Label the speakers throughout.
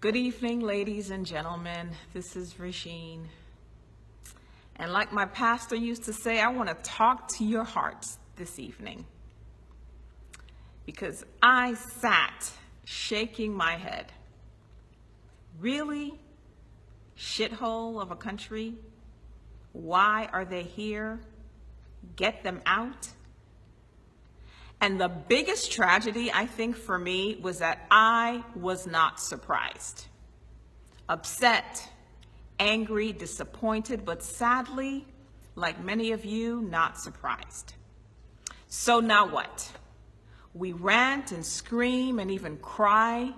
Speaker 1: Good evening, ladies and gentlemen. This is Regine. And like my pastor used to say, I want to talk to your hearts this evening. Because I sat shaking my head. Really? Shithole of a country? Why are they here? Get them out? And the biggest tragedy, I think, for me was that I was not surprised. Upset, angry, disappointed, but sadly, like many of you, not surprised. So now what? We rant and scream and even cry.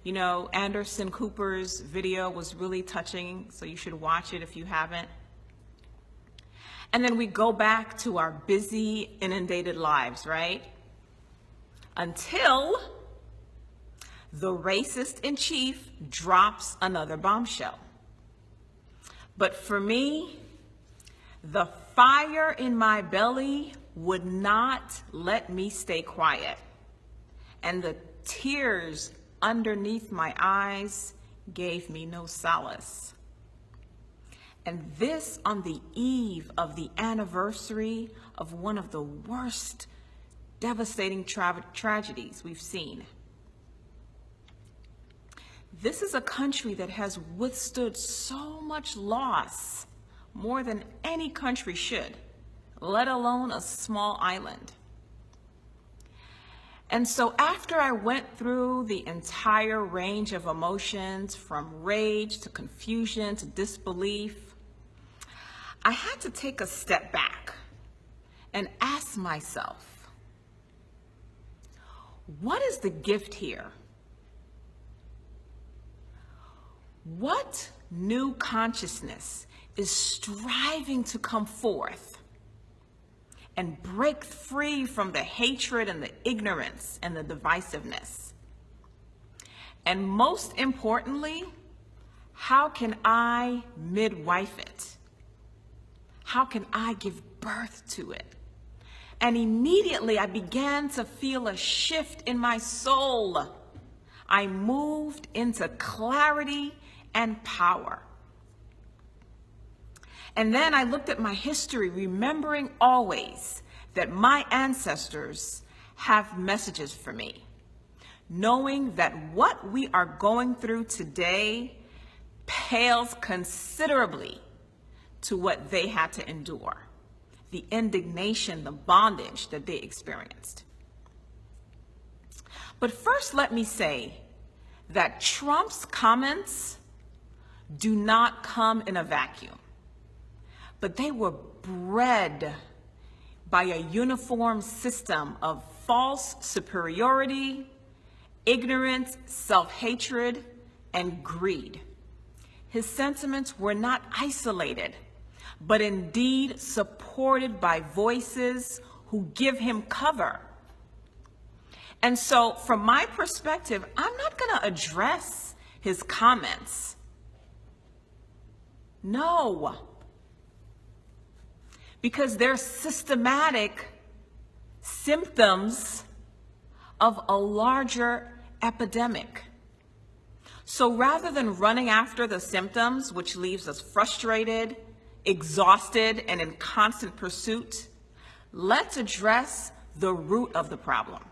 Speaker 1: You know, Anderson Cooper's video was really touching, so you should watch it if you haven't. And then we go back to our busy, inundated lives, right? Until the racist in chief drops another bombshell. But for me, the fire in my belly would not let me stay quiet. And the tears underneath my eyes gave me no solace. And this on the eve of the anniversary of one of the worst, devastating tragedies we've seen. This is a country that has withstood so much loss, more than any country should, let alone a small island. And so after I went through the entire range of emotions, from rage to confusion to disbelief, I had to take a step back and ask myself, what is the gift here? What new consciousness is striving to come forth and break free from the hatred and the ignorance and the divisiveness? And most importantly, how can I midwife it? How can I give birth to it? And immediately I began to feel a shift in my soul. I moved into clarity and power. And then I looked at my history, remembering always that my ancestors have messages for me, knowing that what we are going through today pales considerably to what they had to endure, the indignation, the bondage that they experienced. But first, let me say that Trump's comments do not come in a vacuum, but they were bred by a uniform system of false superiority, ignorance, self-hatred, and greed. His sentiments were not isolated, but indeed supported by voices who give him cover. And so from my perspective, I'm not going to address his comments. No. Because they're systematic symptoms of a larger epidemic. So rather than running after the symptoms, which leaves us frustrated, exhausted, and in constant pursuit, let's address the root of the problem.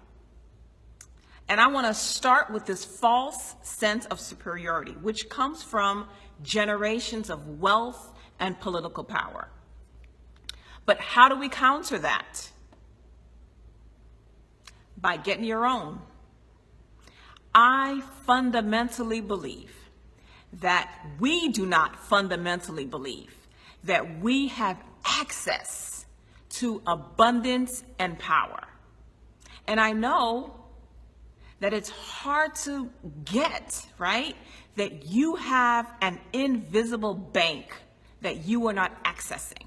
Speaker 1: And I want to start with this false sense of superiority, which comes from generations of wealth and political power. But how do we counter that? By getting your own. I fundamentally believe that we do not fundamentally believe that we have access to abundance and power. And I know that it's hard to get, right? That you have an invisible bank that you are not accessing,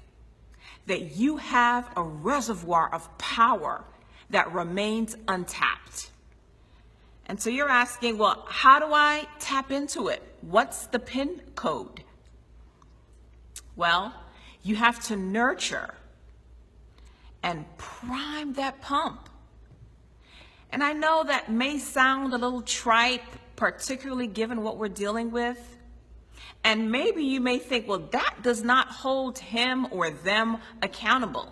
Speaker 1: that you have a reservoir of power that remains untapped. And so you're asking, well, how do I tap into it? What's the PIN code? Well, you have to nurture and prime that pump. And I know that may sound a little trite, particularly given what we're dealing with? And maybe you may think, well, that does not hold him or them accountable.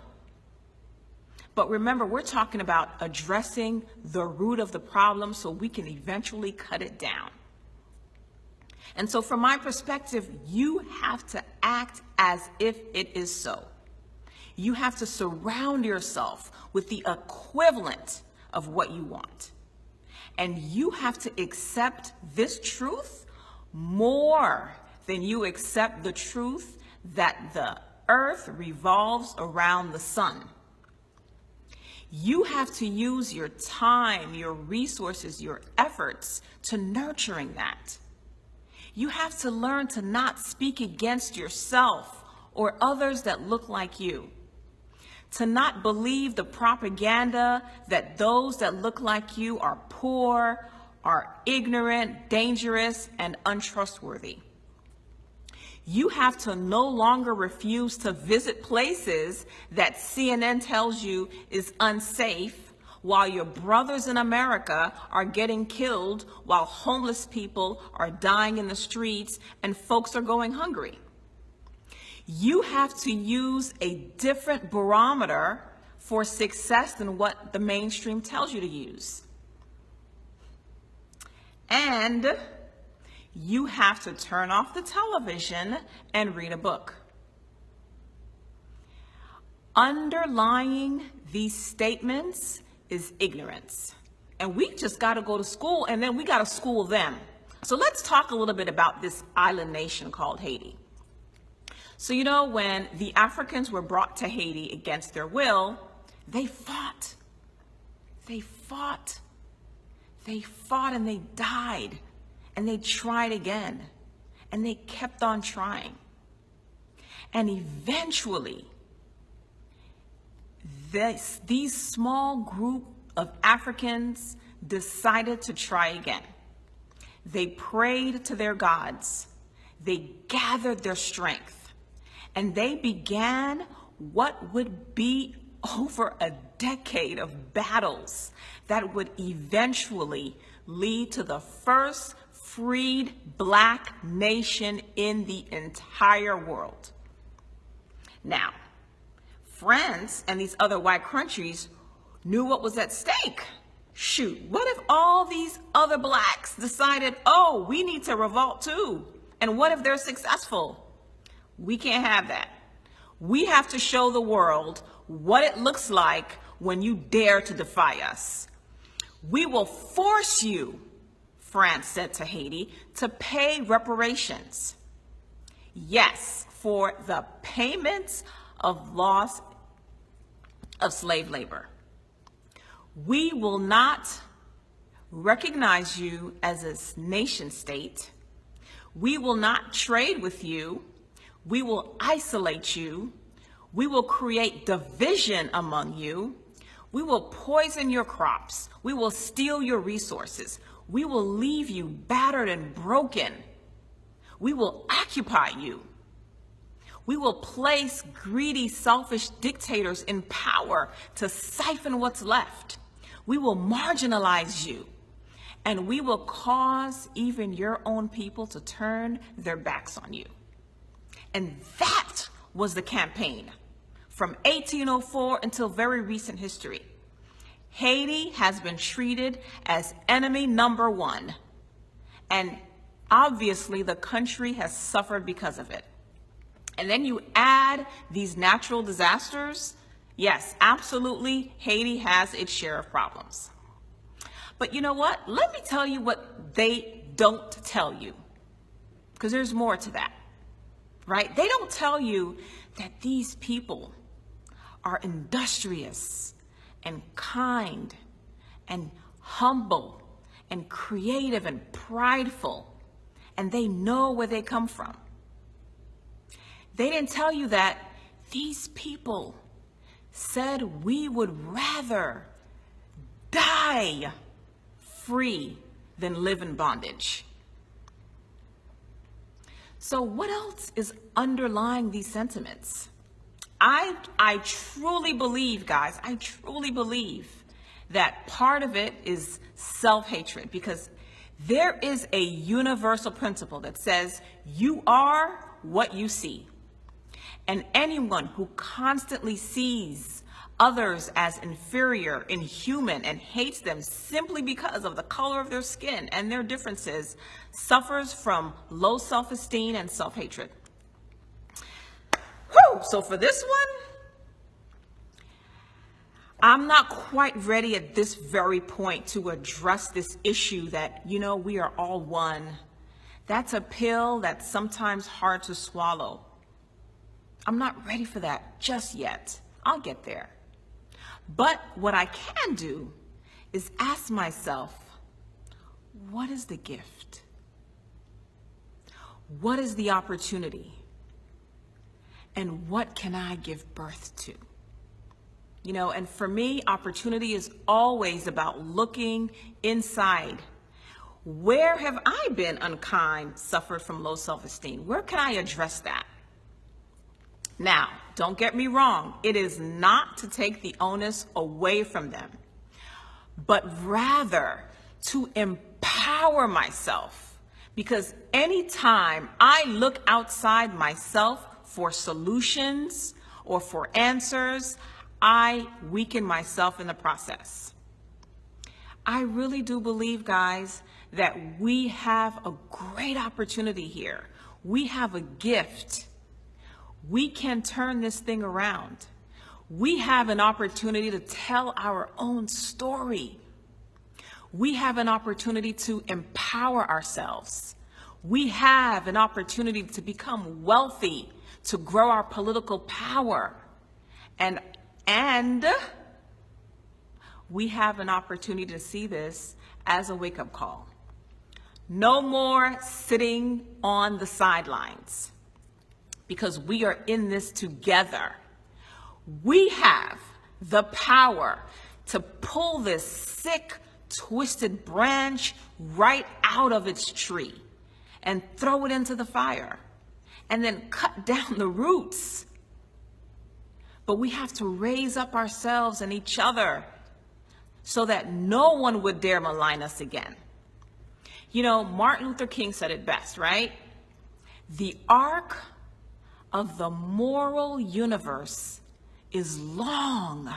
Speaker 1: But remember, we're talking about addressing the root of the problem so we can eventually cut it down. And so from my perspective, you have to act as if it is so. You have to surround yourself with the equivalent of what you want. And you have to accept this truth more than you accept the truth that the earth revolves around the sun. You have to use your time, your resources, your efforts to nurturing that. You have to learn to not speak against yourself or others that look like you. To not believe the propaganda that those that look like you are poor, are ignorant, dangerous, and untrustworthy. You have to no longer refuse to visit places that CNN tells you is unsafe, while your brothers in America are getting killed, while homeless people are dying in the streets and folks are going hungry. You have to use a different barometer for success than what the mainstream tells you to use. And you have to turn off the television and read a book. Underlying these statements is ignorance. And we just got to go to school, and then we got to school them. So let's talk a little bit about this island nation called Haiti. So, you know, when the Africans were brought to Haiti against their will, they fought. They fought. They fought and they died. And they tried again. And they kept on trying. And eventually, these small group of Africans decided to try again. They prayed to their gods. They gathered their strength. And they began what would be over a decade of battles that would eventually lead to the first freed Black nation in the entire world. Now, France and these other white countries knew what was at stake. Shoot, what if all these other Blacks decided, oh, we need to revolt too? And what if they're successful? We can't have that. We have to show the world what it looks like when you dare to defy us. We will force you, France said to Haiti, to pay reparations. Yes, for the payments of loss of slave labor. We will not recognize you as a nation state. We will not trade with you. We will isolate you. We will create division among you. We will poison your crops. We will steal your resources. We will leave you battered and broken. We will occupy you. We will place greedy, selfish dictators in power to siphon what's left. We will marginalize you. And we will cause even your own people to turn their backs on you. And that was the campaign from 1804 until very recent history. Haiti has been treated as enemy number one. And obviously the country has suffered because of it. And then you add these natural disasters. Yes, absolutely, Haiti has its share of problems. But you know what? Let me tell you what they don't tell you, because there's more to that. Right? They don't tell you that these people are industrious and kind and humble and creative and prideful, and they know where they come from. They didn't tell you that these people said we would rather die free than live in bondage. So what else is underlying these sentiments? I truly believe, guys, I truly believe that part of it is self-hatred, because There is a universal principle that says you are what you see. And anyone who constantly sees others as inferior, inhuman, and hates them simply because of the color of their skin and their differences suffers from low self-esteem and self-hatred. So for this one, I'm not quite ready at this very point to address this issue that, we are all one. That's a pill that's sometimes hard to swallow. I'm not ready for that just yet. I'll get there. But what I can do is ask myself, what is the gift? What is the opportunity? And what can I give birth to? And for me, opportunity is always about looking inside. Where have I been unkind, suffered from low self-esteem? Where can I address that? Now, don't get me wrong. It is not to take the onus away from them, but rather to empower myself. Because anytime I look outside myself for solutions or for answers, I weaken myself in the process. I really do believe, guys, that we have a great opportunity here. We have a gift. We can turn this thing around. We have an opportunity to tell our own story. We have an opportunity to empower ourselves. We have an opportunity to become wealthy, to grow our political power. And we have an opportunity to see this as a wake-up call. No more sitting on the sidelines, because we are in this together. We have the power to pull this sick, twisted branch right out of its tree and throw it into the fire and then cut down the roots. But we have to raise up ourselves and each other so that no one would dare malign us again. Martin Luther King said it best, right? The arc of the moral universe is long,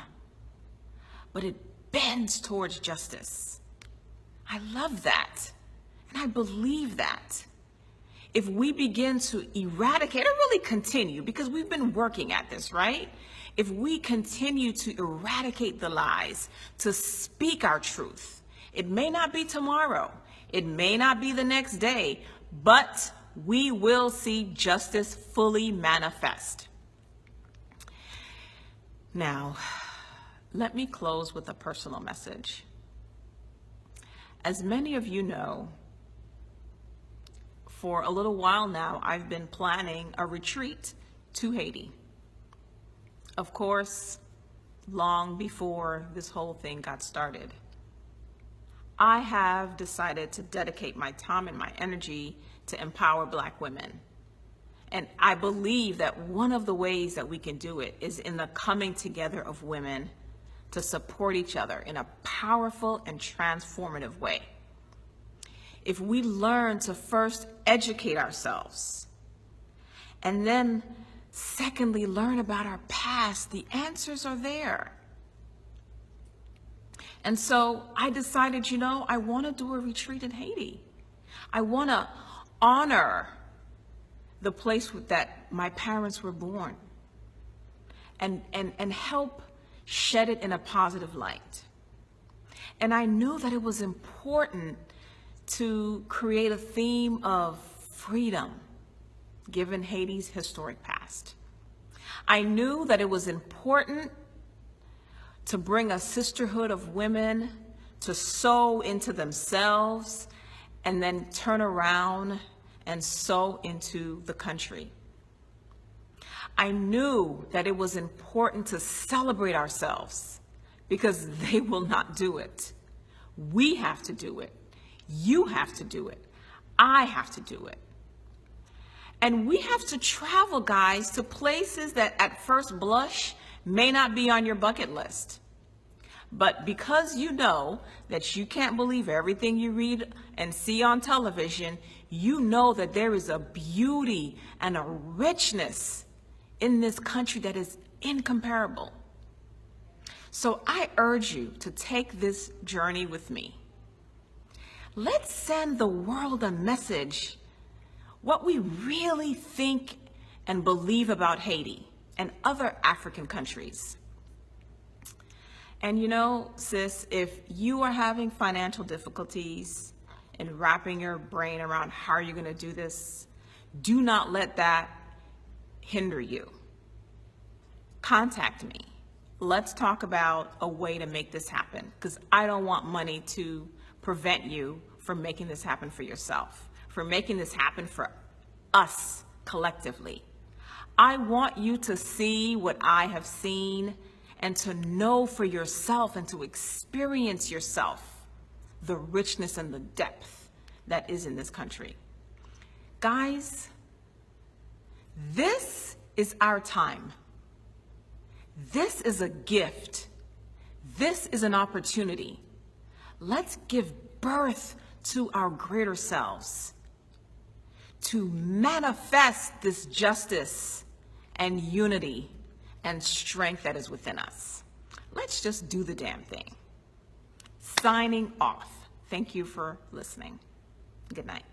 Speaker 1: but it bends towards justice. I love that, and I believe that. If we begin to eradicate, or really continue, because we've been working at this, right? If we continue to eradicate the lies, to speak our truth, it may not be tomorrow, it may not be the next day, but we will see justice fully manifest. Now, let me close with a personal message. As many of you know, for a little while now, I've been planning a retreat to Haiti. Of course, long before this whole thing got started. I have decided to dedicate my time and my energy to empower Black women. And I believe that one of the ways that we can do it is in the coming together of women to support each other in a powerful and transformative way. If we learn to first educate ourselves, and then secondly, learn about our past, the answers are there. And so I decided, I want to do a retreat in Haiti. I want to honor the place that my parents were born and help shed it in a positive light. And I knew that it was important to create a theme of freedom, given Haiti's historic past. I knew that it was important to bring a sisterhood of women to sow into themselves and then turn around and sow into the country. I knew that it was important to celebrate ourselves because they will not do it. We have to do it. You have to do it. I have to do it. And we have to travel, guys, to places that at first blush may not be on your bucket list. But because you know that you can't believe everything you read and see on television, you know that there is a beauty and a richness in this country that is incomparable. So I urge you to take this journey with me. Let's send the world a message, what we really think and believe about Haiti and other African countries. And you know, sis, if you are having financial difficulties in wrapping your brain around how you're going to do this, do not let that hinder you. Contact me. Let's talk about a way to make this happen, because I don't want money to prevent you from making this happen for yourself, for making this happen for us collectively. I want you to see what I have seen and to know for yourself and to experience yourself the richness and the depth that is in this country. Guys, this is our time. This is a gift. This is an opportunity. Let's give birth to our greater selves, to manifest this justice and unity and strength that is within us. Let's just do the damn thing. Signing off. Thank you for listening. Good night.